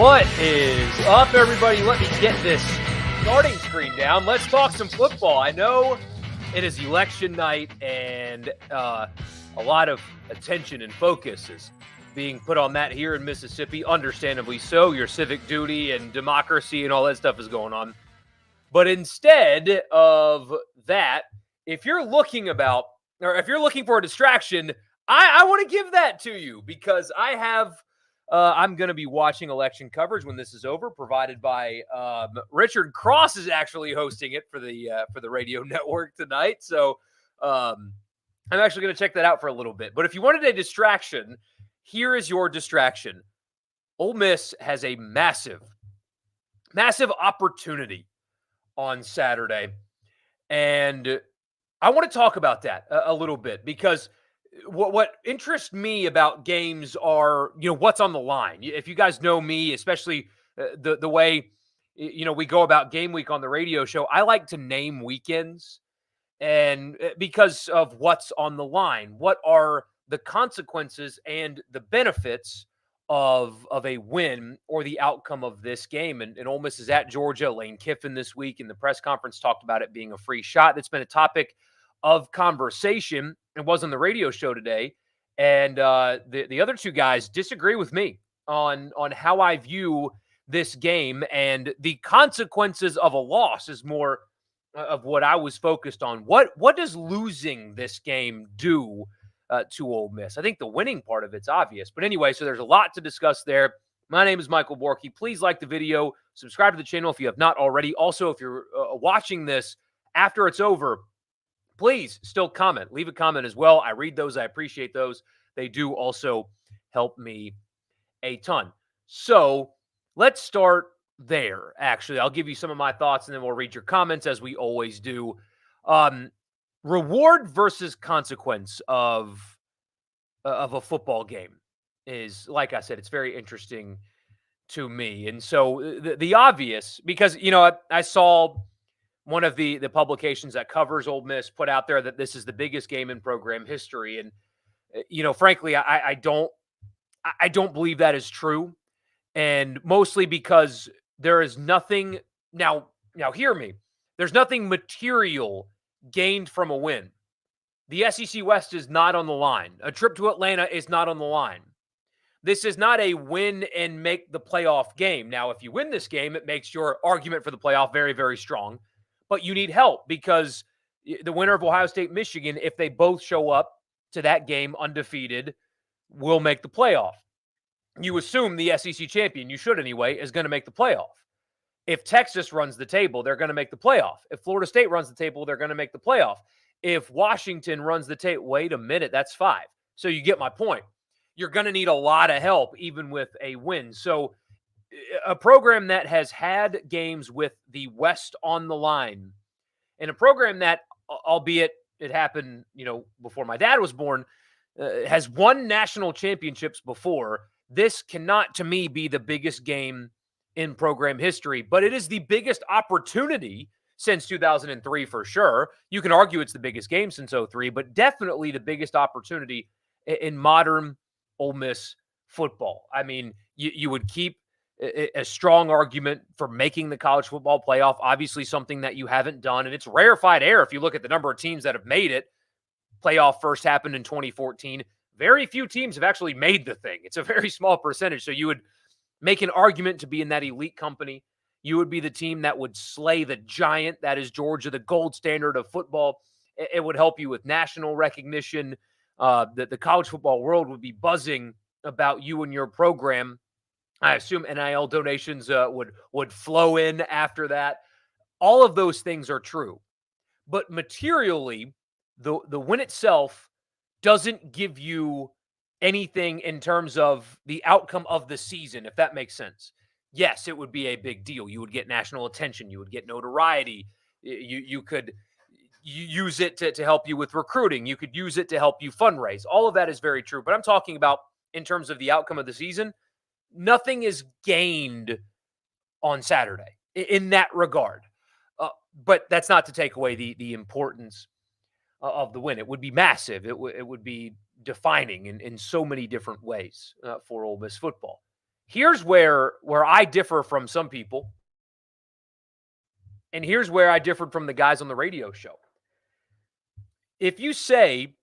What is up, everybody? Let me get this starting screen down. Let's talk some football. I know it is election night, and a lot of attention and focus is being put on that here in Mississippi. Understandably so. Your civic duty and democracy and all that stuff is going on. But instead of that, if you're looking for a distraction, I want to give that to you because I'm going to be watching election coverage when this is over, provided by Richard Cross is actually hosting it for the radio network tonight. So I'm actually going to check that out for a little bit. But if you wanted a distraction, here is your distraction. Ole Miss has a massive opportunity on Saturday. And I want to talk about that a little bit because what interests me about games are, what's on the line. If you guys know me, especially the way, we go about game week on the radio show, I like to name weekends and because of what's on the line. What are the consequences and the benefits of a win or the outcome of this game? And Ole Miss is at Georgia. Lane Kiffin this week in the press conference talked about it being a free shot. That's been a topic of conversation. It was on the radio show today. And the other two guys disagree with me on how I view this game, and the consequences of a loss is more of what I was focused on. What does losing this game do to Ole Miss? I think the winning part of it's obvious. But anyway, so there's a lot to discuss there. My name is Michael Borky. Please like the video. Subscribe to the channel if you have not already. Also, if you're watching this after it's over, please still comment. Leave a comment as well. I read those. I appreciate those. They do also help me a ton. So let's start there, actually. I'll give you some of my thoughts, and then we'll read your comments as we always do. Reward versus consequence of a football game is, like I said, it's very interesting to me. And so the obvious, because, I saw one of the publications that covers Ole Miss put out there that this is the biggest game in program history. And, frankly, I don't believe that is true. And mostly because there is nothing now hear me. There's nothing material gained from a win. The SEC West is not on the line. A trip to Atlanta is not on the line. This is not a win and make the playoff game. Now, if you win this game, it makes your argument for the playoff very, very strong. But you need help because the winner of Ohio State, Michigan, if they both show up to that game undefeated, will make the playoff. You assume the SEC champion, you should anyway, is going to make the playoff. If Texas runs the table, they're going to make the playoff. If Florida State runs the table, they're going to make the playoff. If Washington runs the table, wait a minute, that's 5. So you get my point. You're going to need a lot of help even with a win. So a program that has had games with the West on the line, and a program that, albeit it happened, before my dad was born, has won national championships before. This cannot, to me, be the biggest game in program history, but it is the biggest opportunity since 2003 for sure. You can argue it's the biggest game since 2003, but definitely the biggest opportunity in modern Ole Miss football. I mean, you would keep a strong argument for making the college football playoff, obviously something that you haven't done, and it's rarefied air if you look at the number of teams that have made it. Playoff first happened in 2014. Very few teams have actually made the thing. It's a very small percentage. So you would make an argument to be in that elite company. You would be the team that would slay the giant that is Georgia, the gold standard of football. It would help you with national recognition. The college football world would be buzzing about you and your program. I assume NIL donations would flow in after that. All of those things are true. But materially, the win itself doesn't give you anything in terms of the outcome of the season, if that makes sense. Yes, it would be a big deal. You would get national attention. You would get notoriety. You could use it to help you with recruiting. You could use it to help you fundraise. All of that is very true. But I'm talking about in terms of the outcome of the season, nothing is gained on Saturday in that regard. But that's not to take away the importance of the win. It would be massive. It would be defining in so many different ways for Ole Miss football. Here's where I differ from some people, and here's where I differed from the guys on the radio show. If you say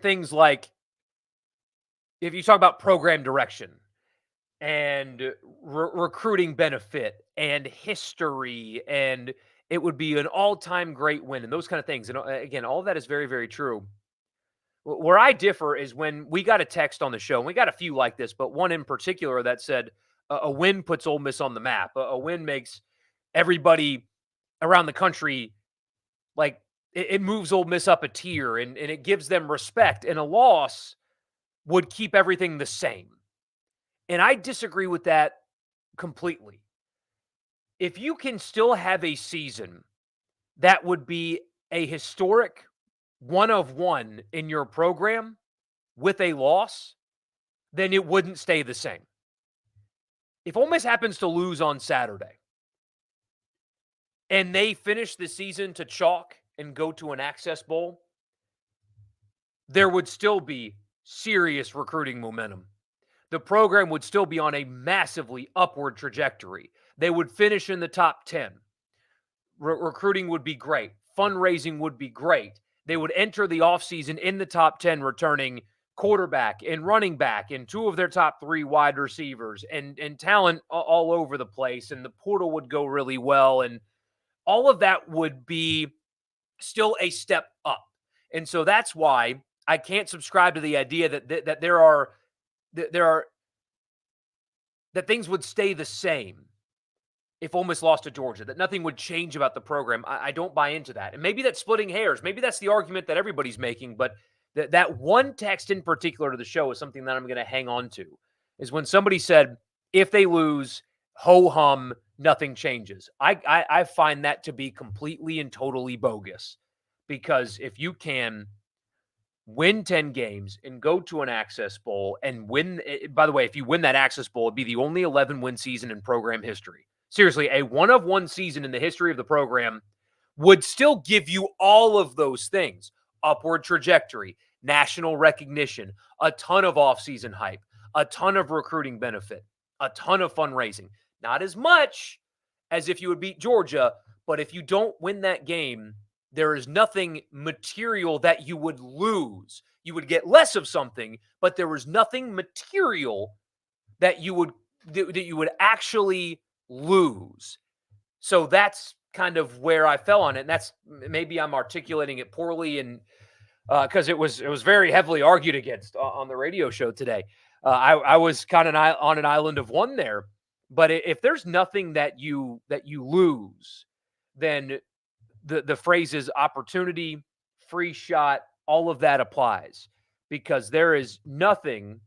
things like, if you talk about program direction and recruiting benefit and history, and it would be an all-time great win and those kind of things, and again, all of that is very, very true. Where I differ is when we got a text on the show, and we got a few like this, but one in particular that said, a win puts Ole Miss on the map. A win makes everybody around the country, like, it moves Ole Miss up a tier, and it gives them respect, and a loss would keep everything the same. And I disagree with that completely. If you can still have a season that would be a historic one of one in your program with a loss, then it wouldn't stay the same. If Ole Miss happens to lose on Saturday and they finish the season to chalk and go to an Access Bowl, there would still be serious recruiting momentum. The program would still be on a massively upward trajectory. They would finish in the top 10. Recruiting would be great. Fundraising would be great. They would enter the offseason in the top 10, returning quarterback and running back and two of their top 3 wide receivers and talent all over the place. And the portal would go really well. And all of that would be still a step up. And so that's why I can't subscribe to the idea that there are that things would stay the same if Ole Miss lost to Georgia, that nothing would change about the program. I don't buy into that. And maybe that's splitting hairs. Maybe that's the argument that everybody's making. But that one text in particular to the show is something that I'm going to hang on to, is when somebody said, if they lose, ho-hum, nothing changes. I find that to be completely and totally bogus, because if you can win 10 games and go to an Access Bowl and win, by the way, if you win that Access Bowl, it'd be the only 11-win season in program history. Seriously, a one-of-one season in the history of the program would still give you all of those things. Upward trajectory, national recognition, a ton of offseason hype, a ton of recruiting benefit, a ton of fundraising. Not as much as if you would beat Georgia, but if you don't win that game, there is nothing material that you would lose. You would get less of something, but there was nothing material that you would actually lose. So that's kind of where I fell on it. And that's, maybe I'm articulating it poorly, and because it was very heavily argued against on the radio show today. I was kind of on an island of one there. But if there's nothing that you lose, then the phrases opportunity, free shot, all of that applies, because there is nothing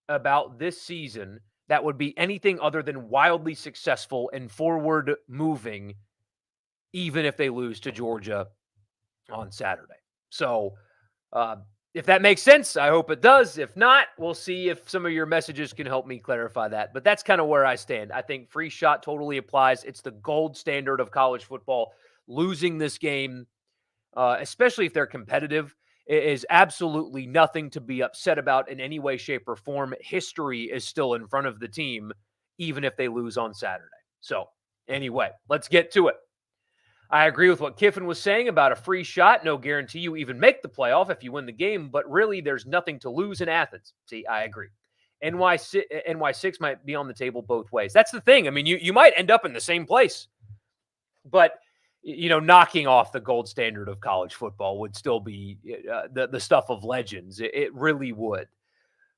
about this season that would be anything other than wildly successful and forward moving, even if they lose to Georgia on Saturday. So if that makes sense, I hope it does. If not, we'll see if some of your messages can help me clarify that. But that's kind of where I stand. I think free shot totally applies. It's the gold standard of college football. Losing this game, especially if they're competitive, is absolutely nothing to be upset about in any way, shape, or form. History is still in front of the team, even if they lose on Saturday. So anyway, let's get to it. I agree with what Kiffin was saying about a free shot. No guarantee you even make the playoff if you win the game, but really there's nothing to lose in Athens. See, I agree. NY6 might be on the table both ways. That's the thing. I mean, you might end up in the same place, but knocking off the gold standard of college football would still be the stuff of legends. It really would.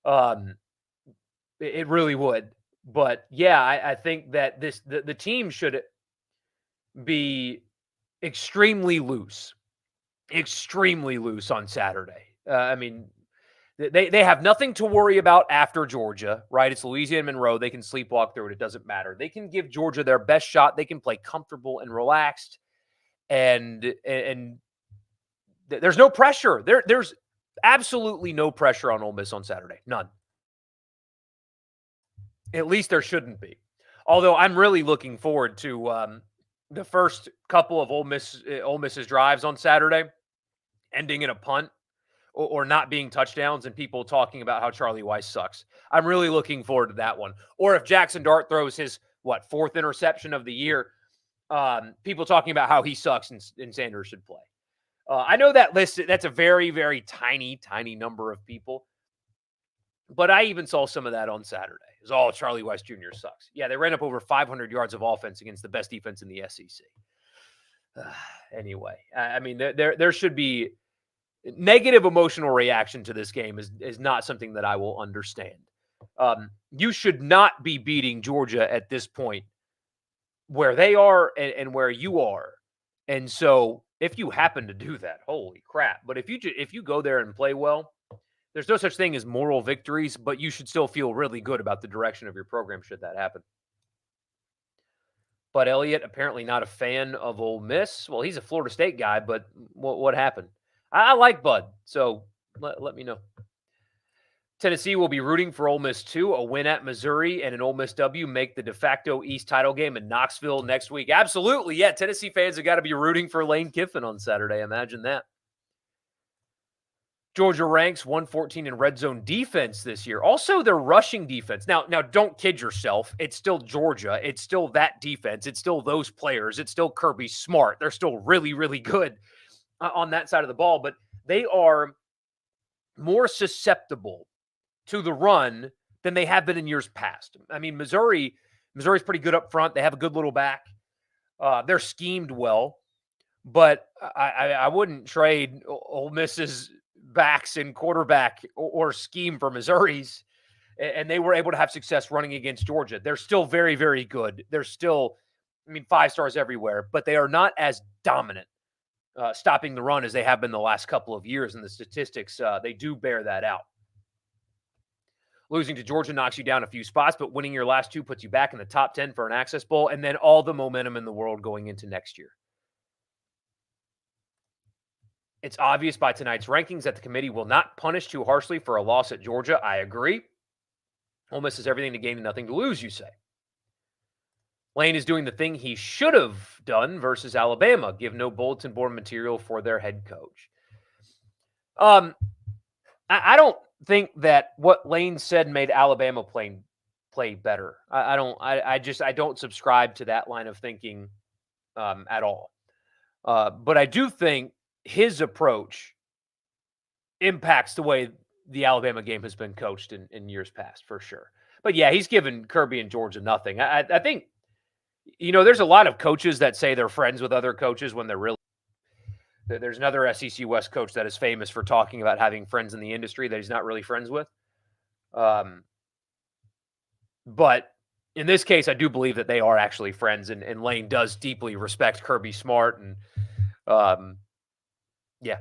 It really would. But yeah, I think that the team should be extremely loose on Saturday. I mean, they have nothing to worry about after Georgia, right? It's Louisiana Monroe. They can sleepwalk through it. It doesn't matter. They can give Georgia their best shot. They can play comfortable and relaxed. And there's no pressure. There's absolutely no pressure on Ole Miss on Saturday. None. At least there shouldn't be. Although I'm really looking forward to the first couple of Ole Miss's drives on Saturday, ending in a punt, or not being touchdowns and people talking about how Charlie Weiss sucks. I'm really looking forward to that one. Or if Jackson Dart throws his, fourth interception of the year, people talking about how he sucks and Sanders should play. I know that list, that's a very, very tiny, tiny number of people. But I even saw some of that on Saturday. It was, Charlie Weiss Jr. sucks. Yeah, they ran up over 500 yards of offense against the best defense in the SEC. Anyway, I mean, there should be negative emotional reaction to this game is not something that I will understand. You should not be beating Georgia at this point where they are and where you are. And so if you happen to do that, holy crap. But if you go there and play well, there's no such thing as moral victories, but you should still feel really good about the direction of your program should that happen. Bud Elliott, apparently not a fan of Ole Miss. Well, he's a Florida State guy, but what happened? I like Bud, so let me know. Tennessee will be rooting for Ole Miss too. A win at Missouri and an Ole Miss W make the de facto East title game in Knoxville next week. Absolutely, yeah. Tennessee fans have got to be rooting for Lane Kiffin on Saturday. Imagine that. Georgia ranks 114 in red zone defense this year. Also, their rushing defense. Now, don't kid yourself. It's still Georgia. It's still that defense. It's still those players. It's still Kirby Smart. They're still really, really good on that side of the ball, but they are more susceptible to the run than they have been in years past. I mean, Missouri's pretty good up front. They have a good little back. They're schemed well, but I wouldn't trade Ole Miss's backs and quarterback or scheme for Missouri's, and they were able to have success running against Georgia. They're still very, very good. They're still, 5 stars everywhere, but they are not as dominant stopping the run as they have been the last couple of years, and the statistics, they do bear that out. Losing to Georgia knocks you down a few spots, but winning your last 2 puts you back in the top 10 for an Access Bowl, and then all the momentum in the world going into next year. It's obvious by tonight's rankings that the committee will not punish too harshly for a loss at Georgia. I agree. Ole Miss has everything to gain and nothing to lose, you say. Lane is doing the thing he should have done versus Alabama, give no bulletin board material for their head coach. I don't think that what Lane said made Alabama play better. I don't subscribe to that line of thinking at all. But I do think his approach impacts the way the Alabama game has been coached in years past, for sure. But yeah, he's given Kirby and Georgia nothing. I think, there's a lot of coaches that say they're friends with other coaches when they're really. There's another SEC West coach that is famous for talking about having friends in the industry that he's not really friends with. But in this case, I do believe that they are actually friends, and Lane does deeply respect Kirby Smart. And yeah.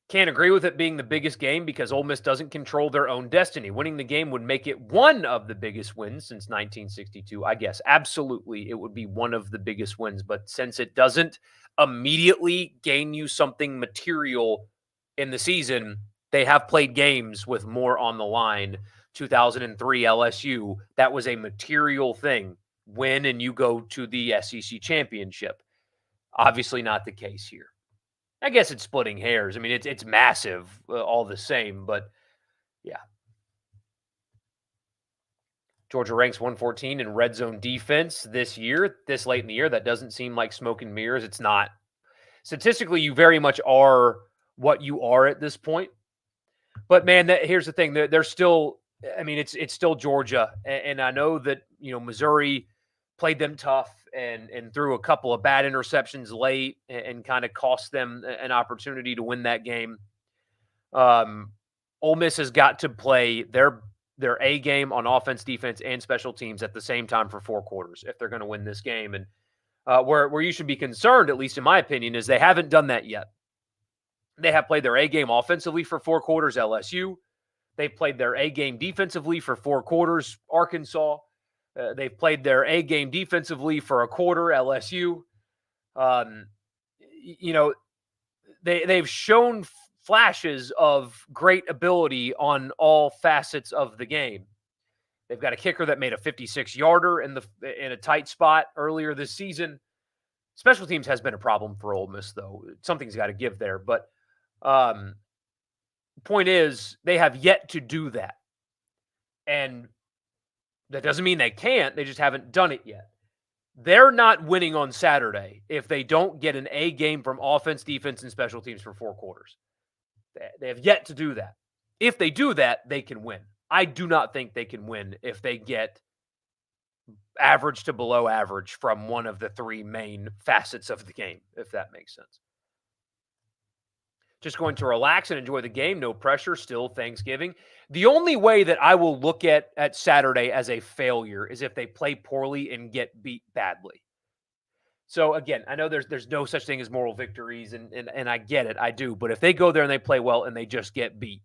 Can't agree with it being the biggest game because Ole Miss doesn't control their own destiny. Winning the game would make it one of the biggest wins since 1962. I guess absolutely it would be one of the biggest wins. But since it doesn't immediately gain you something material in the season, they have played games with more on the line. 2003 LSU, that was a material thing. Win and you go to the SEC championship. Obviously not the case here. I guess it's splitting hairs. It's massive all the same, but yeah. Georgia ranks 114 in red zone defense this year, this late in the year. That doesn't seem like smoke and mirrors. It's not. Statistically, you very much are what you are at this point. But man, here's the thing. They're still, it's still Georgia. And I know that, Missouri played them tough and threw a couple of bad interceptions late and kind of cost them an opportunity to win that game. Ole Miss has got to play their A game on offense, defense, and special teams at the same time for 4 quarters if they're going to win this game. And where you should be concerned, at least in my opinion, is they haven't done that yet. They have played their A game offensively for 4 quarters, LSU. They've played their A game defensively for 4 quarters, Arkansas. They've played their A game defensively for a quarter, LSU. They've shown flashes of great ability on all facets of the game. They've got a kicker that made a 56-yarder in a tight spot earlier this season. Special teams has been a problem for Ole Miss, though. Something's got to give there. But Point is, they have yet to do that. And that doesn't mean they can't, they just haven't done it yet. They're not winning on Saturday if they don't get an A game from offense, defense, and special teams for 4 quarters. They have yet to do that. If they do that, they can win. I do not think they can win if they get average to below average from one of the 3 main facets of the game, if that makes sense. Just going to relax and enjoy the game, no pressure, still Thanksgiving. The only way that I will look at Saturday as a failure is if they play poorly and get beat badly. So again, I know there's no such thing as moral victories, and I get it, I do. But if they go there and they play well and they just get beat,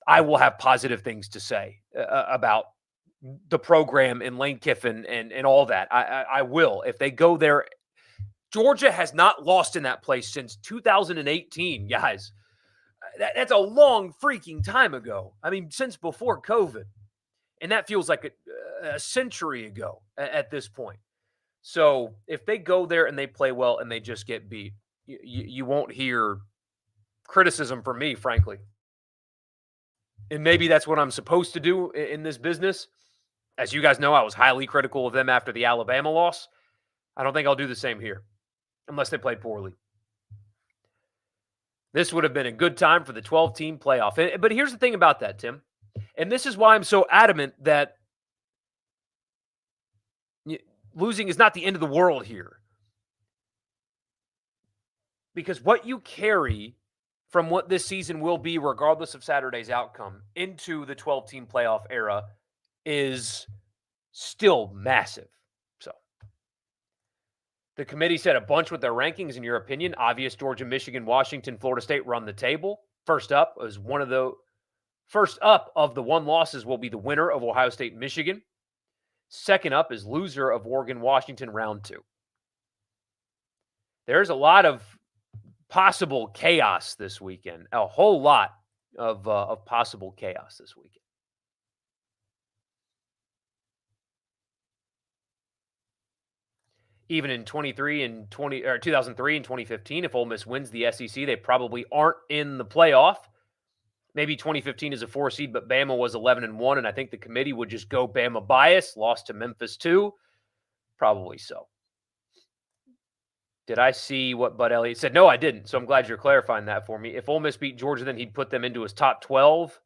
I will have positive things to say about the program and Lane Kiffin and all that. I will. If they go there, Georgia has not lost in that place since 2018, guys. That's a long freaking time ago. I mean, since before COVID. And that feels like a century ago at this point. So if they go there and they play well and they just get beat, you won't hear criticism from me, frankly. And maybe that's what I'm supposed to do in this business. As you guys know, I was highly critical of them after the Alabama loss. I don't think I'll do the same here unless they play poorly. This would have been a good time for the 12-team playoff. But here's the thing about that, Tim. And this is why I'm so adamant that losing is not the end of the world here. Because what you carry from what this season will be, regardless of Saturday's outcome, into the 12-team playoff era is still massive. So the committee said a bunch with their rankings, in your opinion. Obvious: Georgia, Michigan, Washington, Florida State were on the table. First up of the 1 losses will be the winner of Ohio State, Michigan. Second up is loser of Oregon, Washington, round 2. There's a lot of possible chaos this weekend. A whole lot of possible chaos this weekend. Even in 2003 and 2015, if Ole Miss wins the SEC, they probably aren't in the playoff. Maybe 2015 is a 4 seed, but Bama was 11-1, and I think the committee would just go Bama bias. Lost to Memphis too, probably so. Did I see what Bud Elliott said? No, I didn't. So I'm glad you're clarifying that for me. If Ole Miss beat Georgia, then he'd put them into his top 12.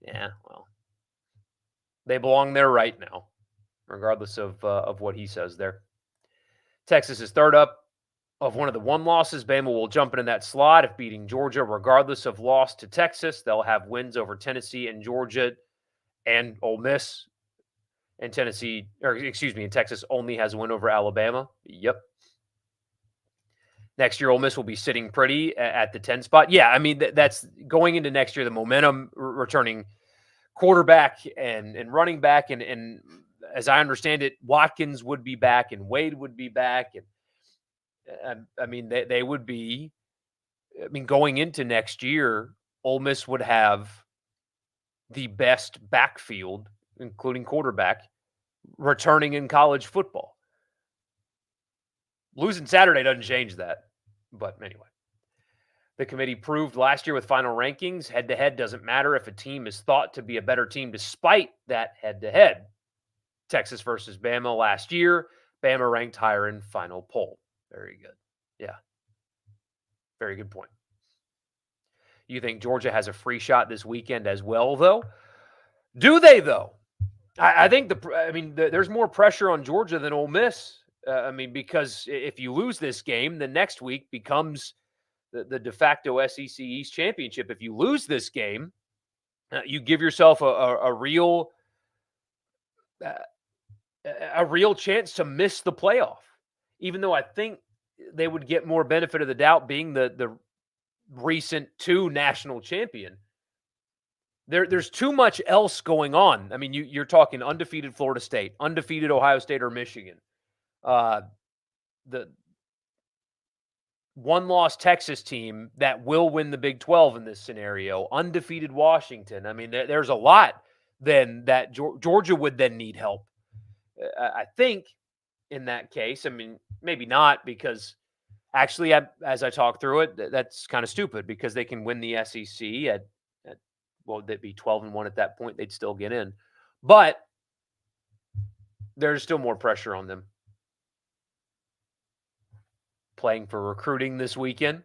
Yeah, well, they belong there right now, regardless of what he says there. Texas is third up of one of the 1 losses. Bama will jump into that slot if beating Georgia, regardless of loss to Texas. They'll have wins over Tennessee and Georgia and Ole Miss. And and Texas only has a win over Alabama. Yep. Next year, Ole Miss will be sitting pretty at the 10 spot. Yeah, I mean, that's going into next year, the momentum returning quarterback and running back. And as I understand it, Watkins would be back and Wade would be back. And I mean, they would be, going into next year, Ole Miss would have the best backfield, including quarterback, returning in college football. Losing Saturday doesn't change that. But anyway, the committee proved last year with final rankings, head-to-head doesn't matter if a team is thought to be a better team despite that head-to-head. Texas versus Bama last year, Bama ranked higher in final poll. Very good. Yeah. Very good point. You think Georgia has a free shot this weekend as well, though? Do they, though? I think there's more pressure on Georgia than Ole Miss. Because if you lose this game, the next week becomes the de facto SEC East Championship. If you lose this game, you give yourself a real chance to miss the playoff. Even though I think they would get more benefit of the doubt being the recent 2 national champion. There's too much else going on. I mean, you're talking undefeated Florida State, undefeated Ohio State or Michigan. The 1-loss Texas team that will win the Big 12 in this scenario, undefeated Washington. I mean, there's a lot then that Georgia would then need help. I think in that case, maybe not, because Actually, as I talk through it, that's kind of stupid because they can win the SEC at well, they'd be 12-1 at that point. They'd still get in, but there's still more pressure on them playing for recruiting this weekend.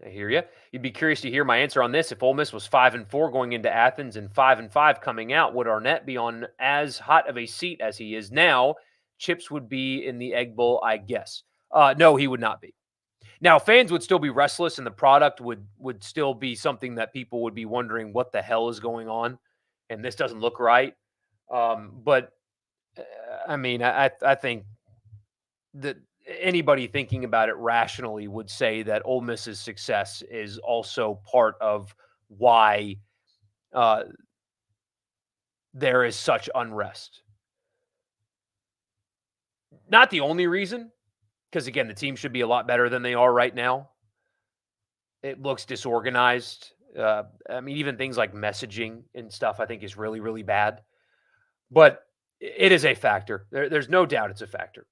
I hear you. You'd be curious to hear my answer on this. If Ole Miss was 5-4 going into Athens and 5-5 coming out, would Arnett be on as hot of a seat as he is now? Chips would be in the Egg Bowl, I guess. No, he would not be. Now, fans would still be restless, and the product would still be something that people would be wondering what the hell is going on, and this doesn't look right. But I mean, I think that anybody thinking about it rationally would say that Ole Miss's success is also part of why uh, there is such unrest. Not the only reason, because again, the team should be a lot better than they are right now. It looks disorganized. I mean, even things like messaging and stuff, I think is really, really bad. But it is a factor. There's no doubt it's a factor.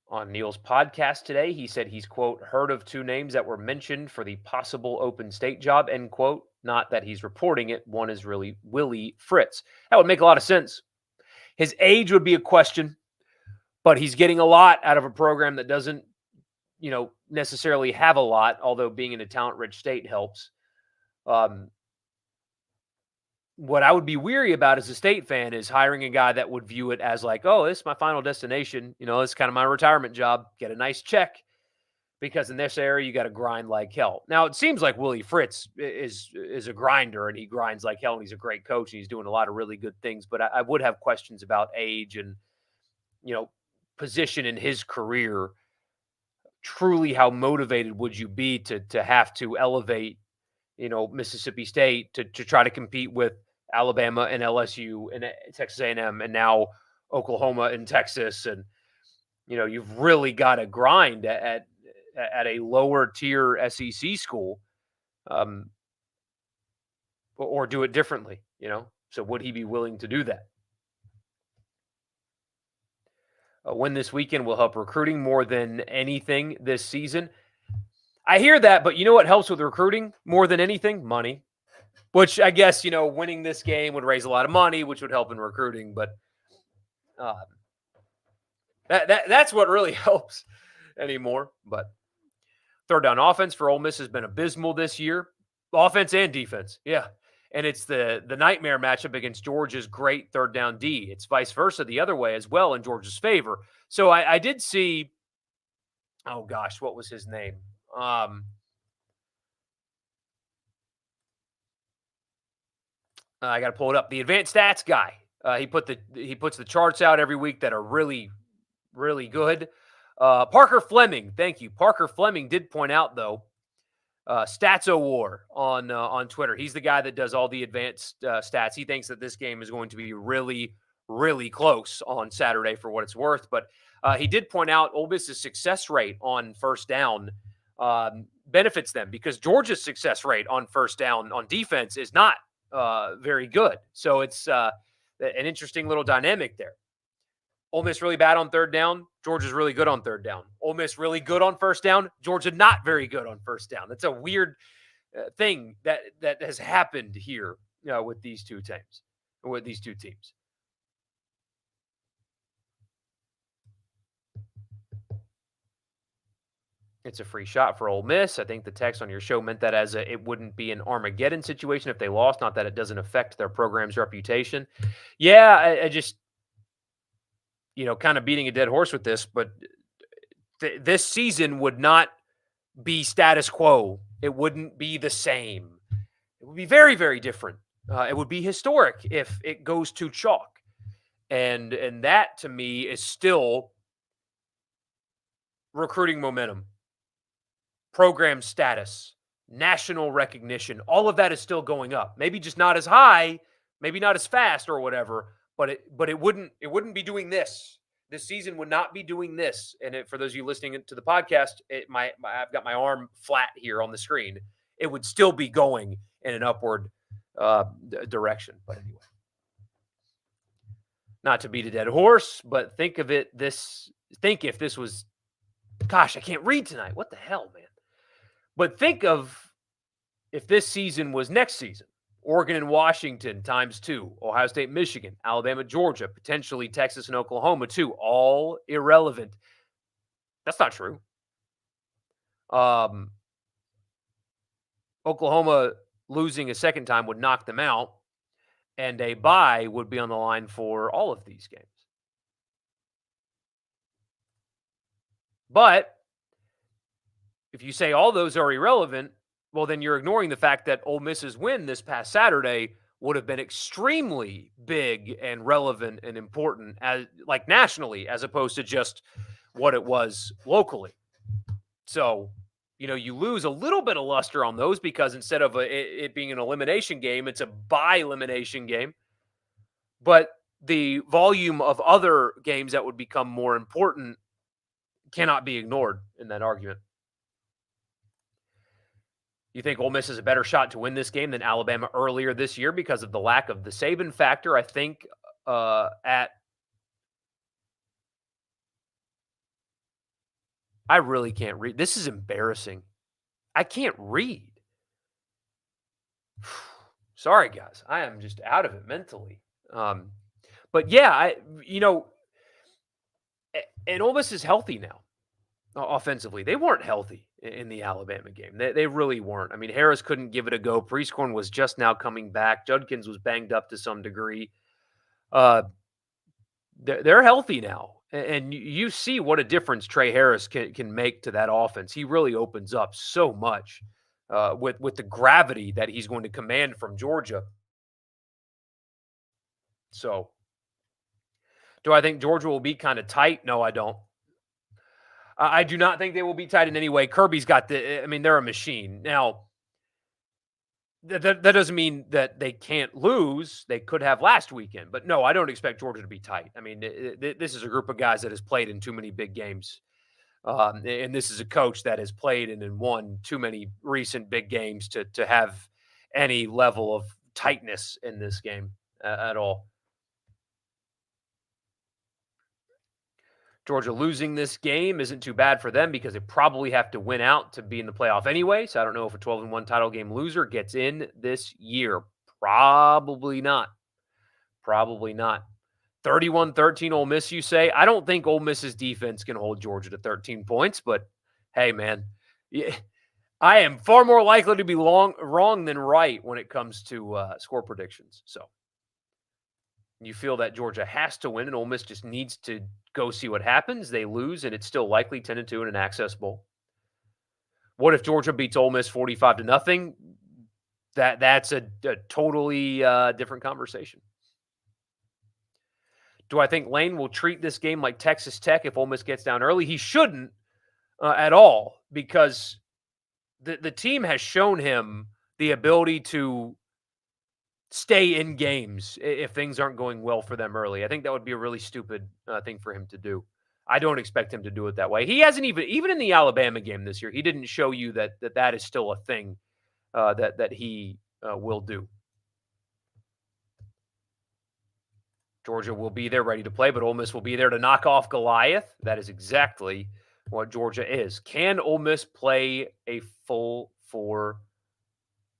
On Neil's podcast today, he said he's, quote, heard of two names that were mentioned for the possible open state job, end quote. Not that he's reporting it. One is really Willie Fritz. That would make a lot of sense. His age would be a question, but he's getting a lot out of a program that doesn't, necessarily have a lot, although being in a talent-rich state helps. Um, what I would be weary about as a state fan is hiring a guy that would view it as like, oh, this is my final destination. This is kind of my retirement job. Get a nice check because in this area you got to grind like hell. Now it seems like Willie Fritz is a grinder and he grinds like hell and he's a great coach and he's doing a lot of really good things. But I would have questions about age and position in his career. Truly, how motivated would you be to have to elevate Mississippi State to try to compete with Alabama and LSU and Texas A&M and now Oklahoma and Texas, and you've really got to grind at a lower tier SEC school, or do it differently. So would he be willing to do that? A win this weekend will help recruiting more than anything this season. I hear that, but you know what helps with recruiting more than anything? Money. Which I guess, winning this game would raise a lot of money, which would help in recruiting. But uh, that's what really helps anymore. But third down offense for Ole Miss has been abysmal this year, offense and defense. Yeah, and it's the nightmare matchup against Georgia's great third down D. It's vice versa the other way as well in Georgia's favor. So I did see. Oh gosh, what was his name? I got to pull it up. The advanced stats guy. He puts the charts out every week that are really, really good. Parker Fleming, thank you. Parker Fleming did point out though, Statso War on Twitter. He's the guy that does all the advanced stats. He thinks that this game is going to be really, really close on Saturday for what it's worth. But he did point out Ole Miss's success rate on first down benefits them because Georgia's success rate on first down on defense is not very good. So it's an interesting little dynamic there. Ole Miss really bad on third down. Georgia's really good on third down. Ole Miss really good on first down. Georgia not very good on first down. That's a weird thing that has happened here with these two teams. It's a free shot for Ole Miss. I think the text on your show meant that as it wouldn't be an Armageddon situation if they lost, not that it doesn't affect their program's reputation. Yeah, I just, kind of beating a dead horse with this, but this season would not be status quo. It wouldn't be the same. It would be very, very different. It would be historic if it goes to chalk. And that, to me, is still recruiting momentum. Program status, national recognition, all of that is still going up. Maybe just not as high, maybe not as fast or whatever, but it wouldn't be doing this. This season would not be doing this. And for those of you listening to the podcast, I've got my arm flat here on the screen. It would still be going in an upward direction. But anyway. Not to beat a dead horse, but think if this was, gosh, I can't read tonight. What the hell, man? But think of if this season was next season. Oregon and Washington times two, Ohio State, Michigan, Alabama, Georgia, potentially Texas and Oklahoma too, all irrelevant. That's not true. Um, Oklahoma losing a second time would knock them out, and a bye would be on the line for all of these games. But if you say all those are irrelevant, well, then you're ignoring the fact that Ole Miss's win this past Saturday would have been extremely big and relevant and important as like nationally, as opposed to just what it was locally. So, you lose a little bit of luster on those because instead of it being an elimination game, it's a by elimination game. But the volume of other games that would become more important cannot be ignored in that argument. You think Ole Miss has a better shot to win this game than Alabama earlier this year because of the lack of the Saban factor? I think I really can't read. This is embarrassing. I can't read. Sorry, guys. I am just out of it mentally. But yeah, and Ole Miss is healthy now offensively. They weren't healthy in the Alabama game. They really weren't. I mean, Harris couldn't give it a go. Prieskorn was just now coming back. Judkins was banged up to some degree. Uh, they're healthy now. And you see what a difference Trey Harris can make to that offense. He really opens up so much with the gravity that he's going to command from Georgia. So, do I think Georgia will be kind of tight? No, I don't. I do not think they will be tight in any way. Kirby's got they're a machine. Now, that doesn't mean that they can't lose. They could have last weekend. But no, I don't expect Georgia to be tight. I mean, this is a group of guys that has played in too many big games. And this is a coach that has played and won too many recent big games to have any level of tightness in this game at all. Georgia losing this game isn't too bad for them because they probably have to win out to be in the playoff anyway. So I don't know if a 12-1 title game loser gets in this year. Probably not. Probably not. 31-13 Ole Miss, you say? I don't think Ole Miss's defense can hold Georgia to 13 points, but hey, man, I am far more likely to be wrong than right when it comes to score predictions. So you feel that Georgia has to win and Ole Miss just needs to go see what happens. They lose, and it's still likely 10-2 in an Access Bowl. What if Georgia beats Ole Miss 45-0? That's a totally different conversation. Do I think Lane will treat this game like Texas Tech if Ole Miss gets down early? He shouldn't at all because the team has shown him the ability to stay in games if things aren't going well for them early. I think that would be a really stupid thing for him to do. I don't expect him to do it that way. He hasn't even in the Alabama game this year, he didn't show you that is still a thing that he will do. Georgia will be there ready to play, but Ole Miss will be there to knock off Goliath. That is exactly what Georgia is. Can Ole Miss play a full 4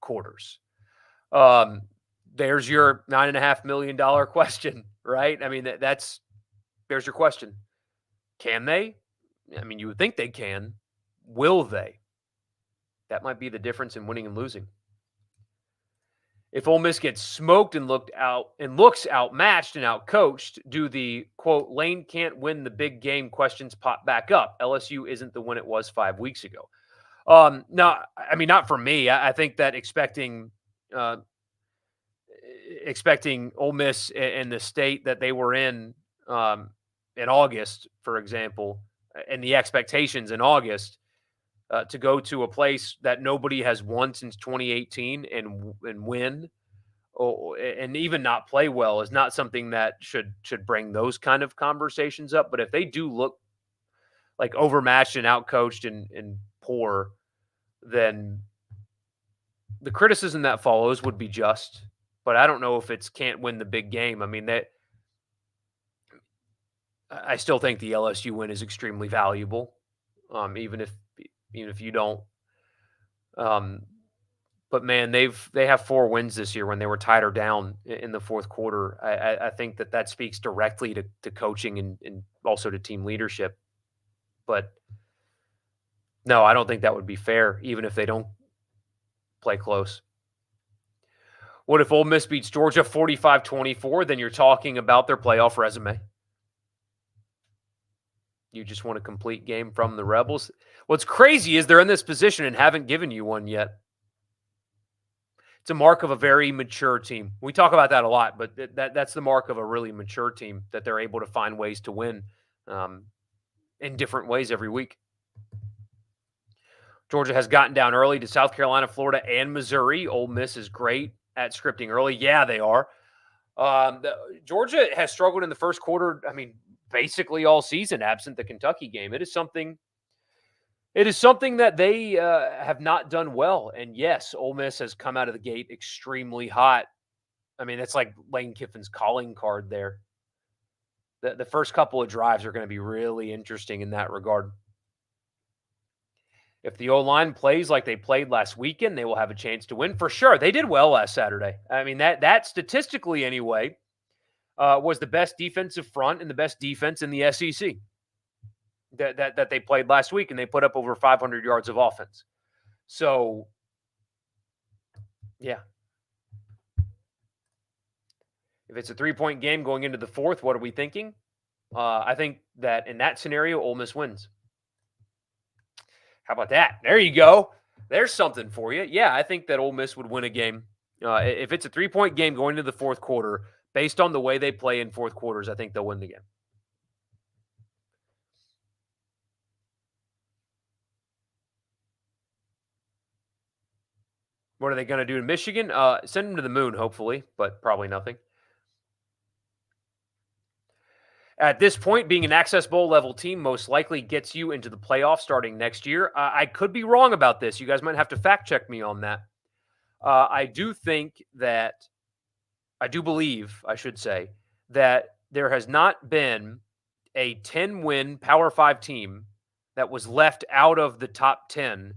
quarters? There's your $9.5 million question, right? I mean, there's your question. Can they? I mean, you would think they can. Will they? That might be the difference in winning and losing. If Ole Miss gets smoked and looks outmatched and outcoached, do the quote Lane can't win the big game questions pop back up? LSU isn't the one it was 5 weeks ago. No, I mean not for me. I think that expecting Ole Miss in the state that they were in August, for example, and the expectations in August to go to a place that nobody has won since 2018 and win, and even not play well is not something that should bring those kind of conversations up. But if they do look like overmatched and outcoached and poor, then the criticism that follows would be just. But I don't know if it's can't win the big game. I mean, I still think the LSU win is extremely valuable, even if you don't. Um, but man, they have 4 wins this year when they were tied or down in the fourth quarter. I think that speaks directly to coaching and also to team leadership. But no, I don't think that would be fair, even if they don't play close. What if Ole Miss beats Georgia 45-24? Then you're talking about their playoff resume. You just want a complete game from the Rebels. What's crazy is they're in this position and haven't given you one yet. It's a mark of a very mature team. We talk about that a lot, but that's the mark of a really mature team, that they're able to find ways to win in different ways every week. Georgia has gotten down early to South Carolina, Florida, and Missouri. Ole Miss is great at scripting early. Yeah, they are. Georgia has struggled in the first quarter, basically all season, absent the Kentucky game. It is something that they have not done well. And yes, Ole Miss has come out of the gate extremely hot. That's like Lane Kiffin's calling card there. The first couple of drives are going to be really interesting in that regard. If the O-line plays like they played last weekend, they will have a chance to win for sure. They did well last Saturday. That statistically anyway was the best defensive front and the best defense in the SEC that they played last week, and they put up over 500 yards of offense. So, yeah. If it's a 3-point game going into the fourth, what are we thinking? I think that in that scenario, Ole Miss wins. How about that? There you go. There's something for you. Yeah, I think that Ole Miss would win a game. If it's a 3-point game going into the fourth quarter, based on the way they play in fourth quarters, I think they'll win the game. What are they going to do in Michigan? Send them to the moon, hopefully, but probably nothing. At this point, being an Access Bowl level team most likely gets you into the playoffs starting next year. I could be wrong about this. You guys might have to fact check me on that. I do believe, I should say, that there has not been a 10-win Power 5 team that was left out of the top 10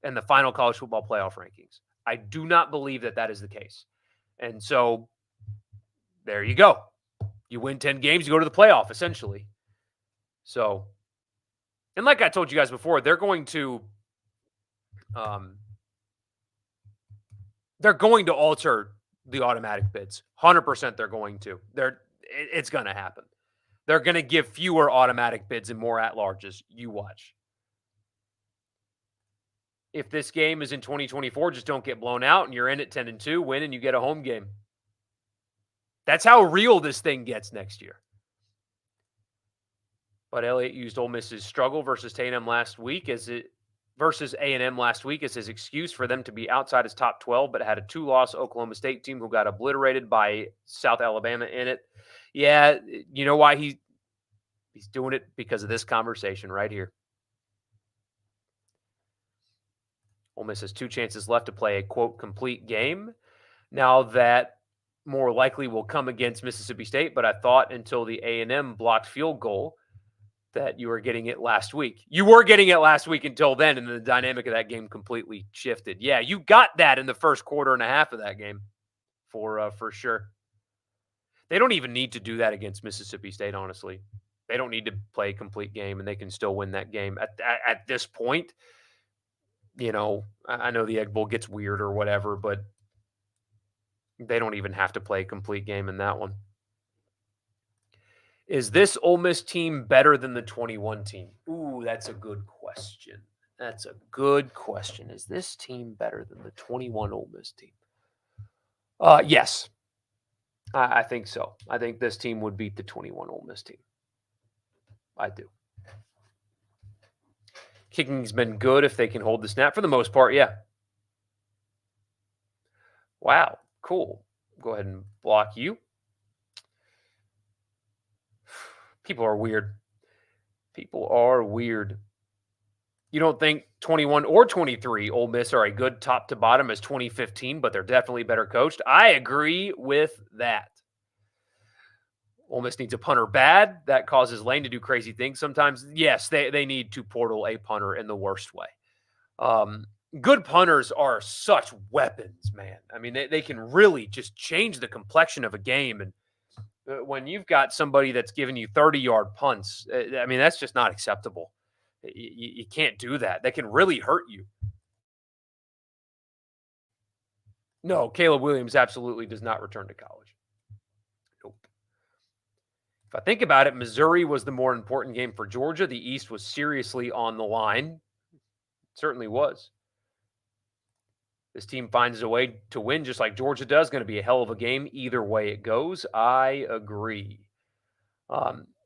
in the final college football playoff rankings. I do not believe that is the case. And so there you go. You win 10 games, you go to the playoff, essentially. So, and like I told you guys before, they're going to alter the automatic bids. 100% they're going to. It's going to happen. They're going to give fewer automatic bids and more at-larges. You watch. If this game is in 2024, just don't get blown out and you're in at 10-2, win and you get a home game. That's how real this thing gets next year. But Elliott used Ole Miss's struggle versus A&M last week as his excuse for them to be outside his top 12, but had a 2-loss Oklahoma State team who got obliterated by South Alabama in it. Yeah, you know why he's doing it? Because of this conversation right here. Ole Miss has 2 chances left to play a, quote, complete game. Now that more likely will come against Mississippi State, but I thought until the A&M blocked field goal that you were getting it last week. You were getting it last week until then, and the dynamic of that game completely shifted. Yeah, you got that in the first quarter and a half of that game for sure. They don't even need to do that against Mississippi State, honestly. They don't need to play a complete game, and they can still win that game. At this point, I know the Egg Bowl gets weird or whatever, but they don't even have to play a complete game in that one. Is this Ole Miss team better than the 21 team? Ooh, that's a good question. Is this team better than the 21 Ole Miss team? Yes. I think so. I think this team would beat the 21 Ole Miss team. I do. Kicking's been good if they can hold the snap for the most part, yeah. Wow, cool. Go ahead and block you. People are weird. You don't think 21 or 23 Ole Miss are a good top to bottom as 2015, but they're definitely better coached? I agree with that. Ole Miss needs a punter bad. That causes Lane to do crazy things sometimes. Yes, they need to portal a punter in the worst way. Um, Good punters are such weapons, man. I mean, they can really just change the complexion of a game. And when you've got somebody that's giving you 30-yard punts, I mean, that's just not acceptable. You can't do that. That can really hurt you. No, Caleb Williams absolutely does not return to college. Nope. If I think about it, Missouri was the more important game for Georgia. The East was seriously on the line. It certainly was. This team finds a way to win just like Georgia does. Going to be a hell of a game either way it goes. I agree.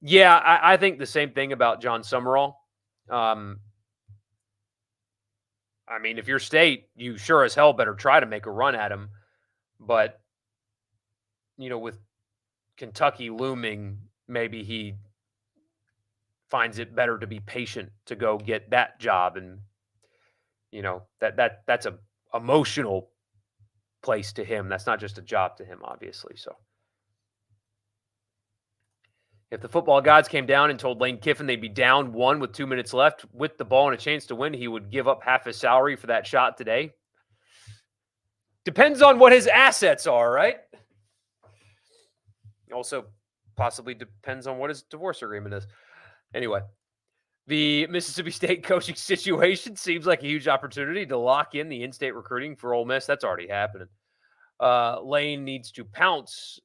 Yeah, I think the same thing about John Summerall. Um, I mean, if you're State, you sure as hell better try to make a run at him. But, with Kentucky looming, maybe he finds it better to be patient to go get that job. And, that's a emotional place to him. That's not just a job to him, obviously. So if the football gods came down and told Lane Kiffin they'd be down one with 2 minutes left with the ball and a chance to win, he would give up half his salary for that shot today. Depends on what his assets are, right? Also, possibly depends on what his divorce agreement is. Anyway, the Mississippi State coaching situation seems like a huge opportunity to lock in the in-state recruiting for Ole Miss. That's already happening. Lane needs to pounce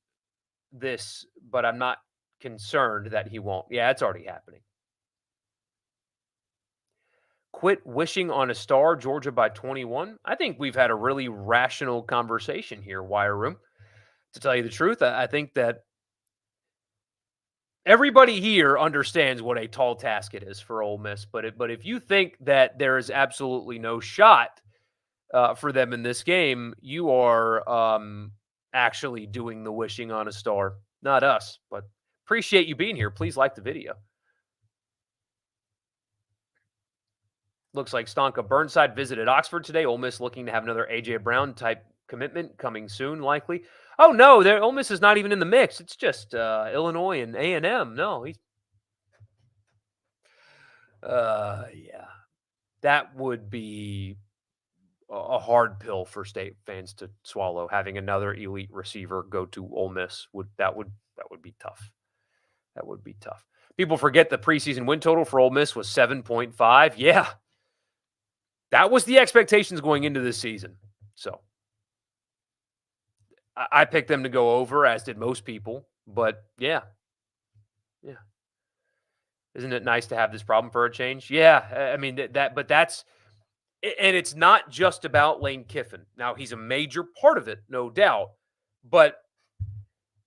this, but I'm not concerned that he won't. Yeah, it's already happening. Quit wishing on a star, Georgia by 21. I think we've had a really rational conversation here, Wire Room. To tell you the truth, I think that everybody here understands what a tall task it is for Ole Miss. But if you think that there is absolutely no shot for them in this game, you are actually doing the wishing on a star, not us. But appreciate you being here. Please like the video. Looks like Stonka Burnside visited Oxford today. Ole Miss looking to have another A.J. Brown type commitment coming soon, likely. Oh, no, Ole Miss is not even in the mix. It's just Illinois and A&M. No, he's yeah. That would be a hard pill for State fans to swallow. Having another elite receiver go to Ole Miss would be tough. That would be tough. People forget the preseason win total for Ole Miss was 7.5. Yeah. That was the expectations going into this season. So I picked them to go over, as did most people. But yeah. Isn't it nice to have this problem for a change? Yeah. I mean, but that's, and it's not just about Lane Kiffin. Now, he's a major part of it, no doubt. But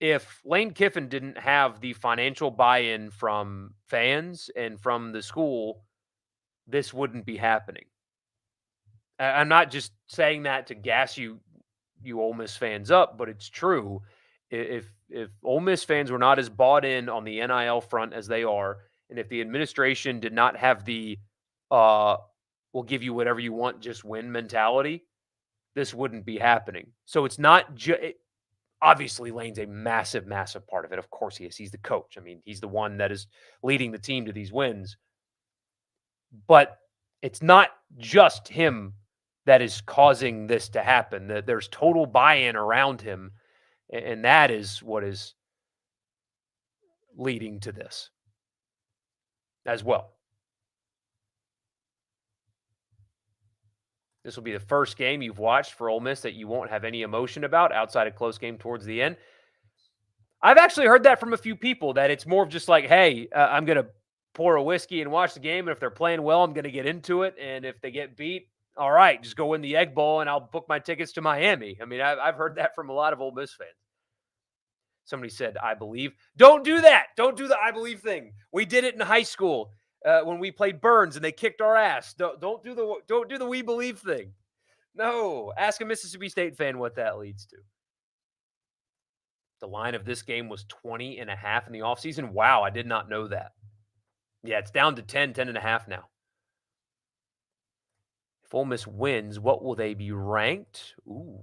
if Lane Kiffin didn't have the financial buy-in from fans and from the school, this wouldn't be happening. I'm not just saying that to gas you Ole Miss fans up, but it's true. If Ole Miss fans were not as bought in on the NIL front as they are, and if the administration did not have the we'll give you whatever you want, just win mentality, this wouldn't be happening. So it's not just obviously Lane's a massive, massive part of it. Of course he is. He's the coach. I mean, he's the one that is leading the team to these wins. But it's not just him that is causing this to happen. There's total buy-in around him, and that is what is leading to this as well. This will be the first game you've watched for Ole Miss that you won't have any emotion about outside a close game towards the end. I've actually heard that from a few people, that it's more of just like, hey, I'm going to pour a whiskey and watch the game, and if they're playing well, I'm going to get into it, and if they get beat, all right, just go win the Egg Bowl, and I'll book my tickets to Miami. I mean, I've heard that from a lot of Ole Miss fans. Somebody said, I believe. Don't do that. Don't do the I believe thing. We did it in high school when we played Burns and they kicked our ass. Don't do the we believe thing. No. Ask a Mississippi State fan what that leads to. The line of this game was 20.5 in the offseason. Wow, I did not know that. Yeah, it's down to 10.5 now. If Ole Miss wins, what will they be ranked? Ooh.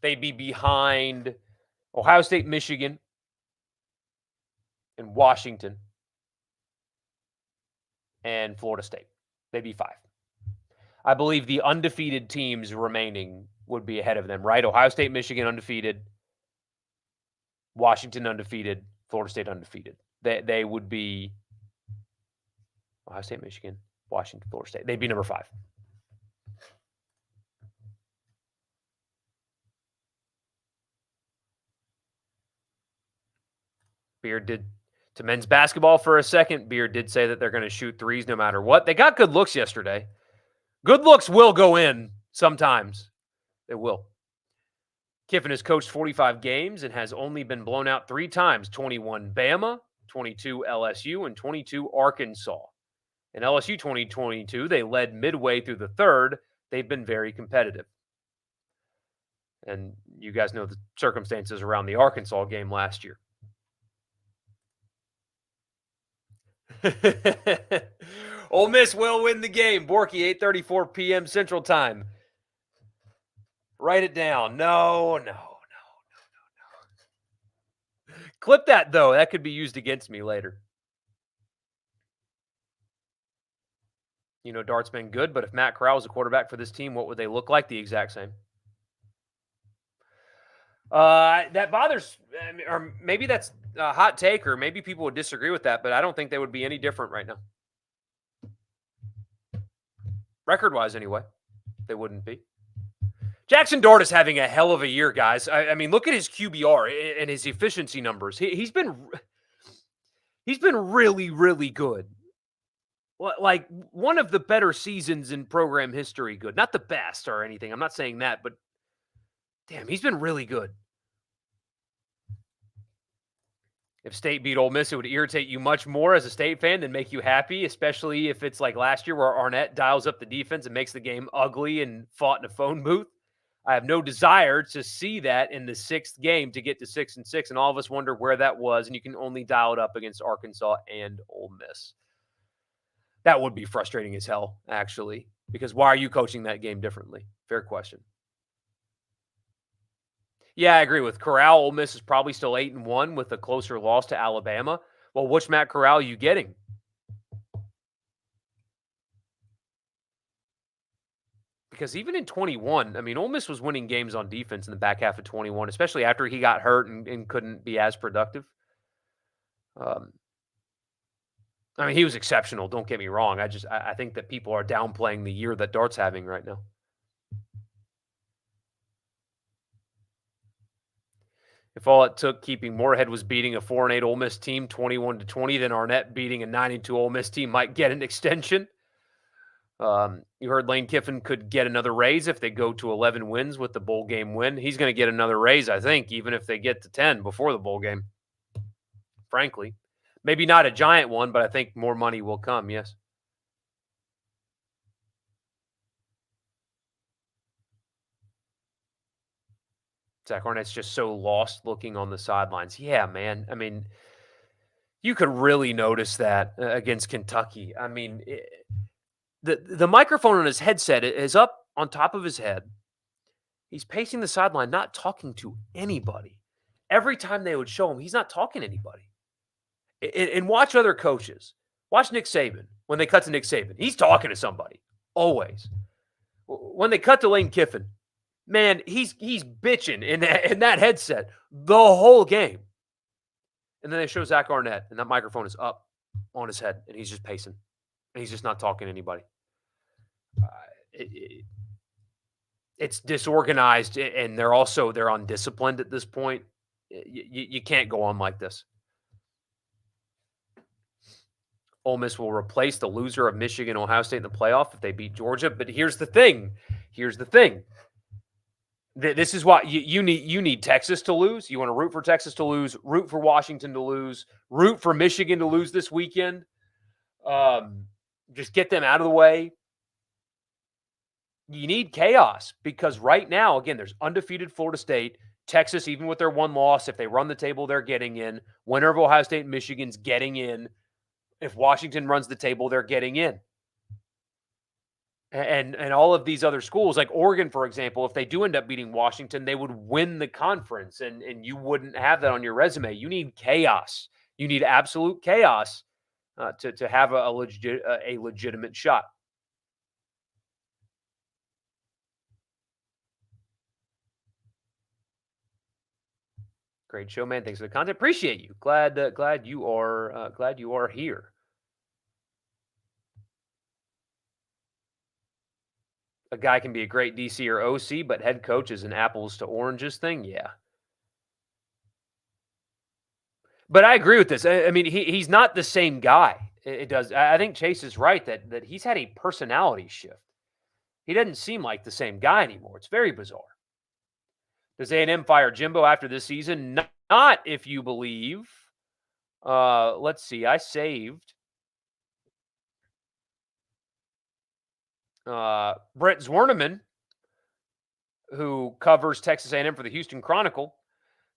They'd be behind Ohio State, Michigan, and Washington and Florida State. They'd be 5. I believe the undefeated teams remaining would be ahead of them, right? Ohio State, Michigan undefeated, Washington undefeated, Florida State undefeated. They would be Ohio State, Michigan, Washington, Florida State. They'd be number 5. Beard did to men's basketball for a second. Beard did say that they're going to shoot threes no matter what. They got good looks yesterday. Good looks will go in sometimes. They will. Kiffin has coached 45 games and has only been blown out 3 times, 21 Bama, 22 LSU, and 22 Arkansas. In LSU 2022, they led midway through the third. They've been very competitive. And you guys know the circumstances around the Arkansas game last year. Ole Miss will win the game. Borky, 8:34 p.m. Central Time. Write it down. No. Clip that, though. That could be used against me later. You know, Dart's been good, but if Matt Corral was a quarterback for this team, what would they look like? The exact same. That bothers, or maybe that's a hot take, or maybe people would disagree with that, but I don't think they would be any different right now. Record-wise, anyway, they wouldn't be. Jackson Dart is having a hell of a year, guys. I mean, look at his QBR and his efficiency numbers. He's been really, really good. Like one of the better seasons in program history. Good, not the best or anything. I'm not saying that, but damn, he's been really good. If State beat Ole Miss, it would irritate you much more as a State fan than make you happy, especially if it's like last year where Arnett dials up the defense and makes the game ugly and fought in a phone booth. I have no desire to see that in the 6th game to get to 6-6, and all of us wonder where that was, and you can only dial it up against Arkansas and Ole Miss. That would be frustrating as hell, actually, because why are you coaching that game differently? Fair question. Yeah, I agree with Corral. Ole Miss is probably still 8-1 with a closer loss to Alabama. Well, which Matt Corral are you getting? Because even in 21, I mean, Ole Miss was winning games on defense in the back half of 21, especially after he got hurt and couldn't be as productive. I mean, he was exceptional. Don't get me wrong. I think that people are downplaying the year that Dart's having right now. If all it took keeping Moorhead was beating a 4-8 Ole Miss team 21-20, then Arnett beating a 9-2 Ole Miss team might get an extension. You heard Lane Kiffin could get another raise if they go to 11 wins with the bowl game win. He's going to get another raise, I think, even if they get to 10 before the bowl game. Frankly, maybe not a giant one, but I think more money will come. Yes. Zach Arnett's just so lost looking on the sidelines. Yeah, man. I mean, you could really notice that against Kentucky. I mean, the microphone on his headset is up on top of his head. He's pacing the sideline, not talking to anybody. Every time they would show him, he's not talking to anybody. And watch other coaches. Watch Nick Saban. When they cut to Nick Saban, he's talking to somebody. Always. When they cut to Lane Kiffin, man, he's bitching in that headset the whole game. And then they show Zach Arnett, and that microphone is up on his head, and he's just pacing. And he's just not talking to anybody. It's disorganized, and they're undisciplined at this point. You can't go on like this. Ole Miss will replace the loser of Michigan, Ohio State in the playoff if they beat Georgia. But here's the thing. This is why you need Texas to lose. You want to root for Texas to lose, root for Washington to lose, root for Michigan to lose this weekend. Just get them out of the way. You need chaos because right now, again, there's undefeated Florida State. Texas, even with their one loss, if they run the table, they're getting in. Winner of Ohio State and Michigan's getting in. If Washington runs the table, they're getting in. And all of these other schools, like Oregon, for example, if they do end up beating Washington, they would win the conference, and you wouldn't have that on your resume. You need chaos. You need absolute chaos to have a legitimate shot. Great show, man. Thanks for the content. Appreciate you. Glad you are here. A guy can be a great DC or OC, but head coach is an apples to oranges thing. Yeah, but I agree with this. I mean, he's not the same guy. It does. I think Chase is right that he's had a personality shift. He doesn't seem like the same guy anymore. It's very bizarre. Does A&M fire Jimbo after this season? Not if you believe. Let's see. I saved Brett Zwerneman, who covers Texas A&M for the Houston Chronicle,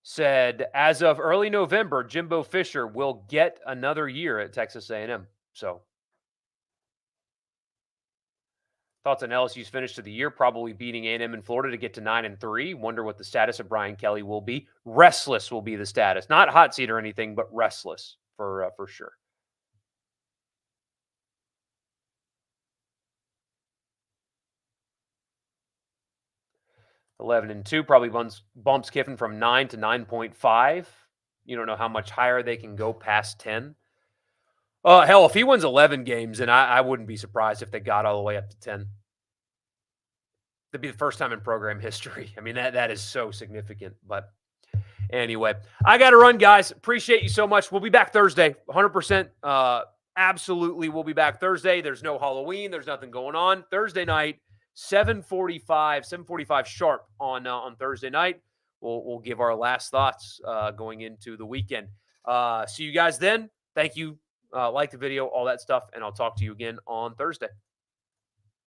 said as of early November, Jimbo Fisher will get another year at Texas A&M. So, thoughts on LSU's finish to the year? Probably beating A&M in Florida to get to 9-3. Wonder what the status of Brian Kelly will be. Restless will be the status, not hot seat or anything, but restless for sure. 11-2 probably bumps Kiffin from 9 to 9.5. You don't know how much higher they can go past 10. Hell, if he wins 11 games, then I wouldn't be surprised if they got all the way up to 10. That'd be the first time in program history. I mean, that is so significant. But anyway, I got to run, guys. Appreciate you so much. We'll be back Thursday, 100%. Absolutely, we'll be back Thursday. There's no Halloween. There's nothing going on. Thursday night, 7:45 sharp on Thursday night. We'll give our last thoughts going into the weekend. See you guys then. Thank you. Like the video, all that stuff, and I'll talk to you again on Thursday.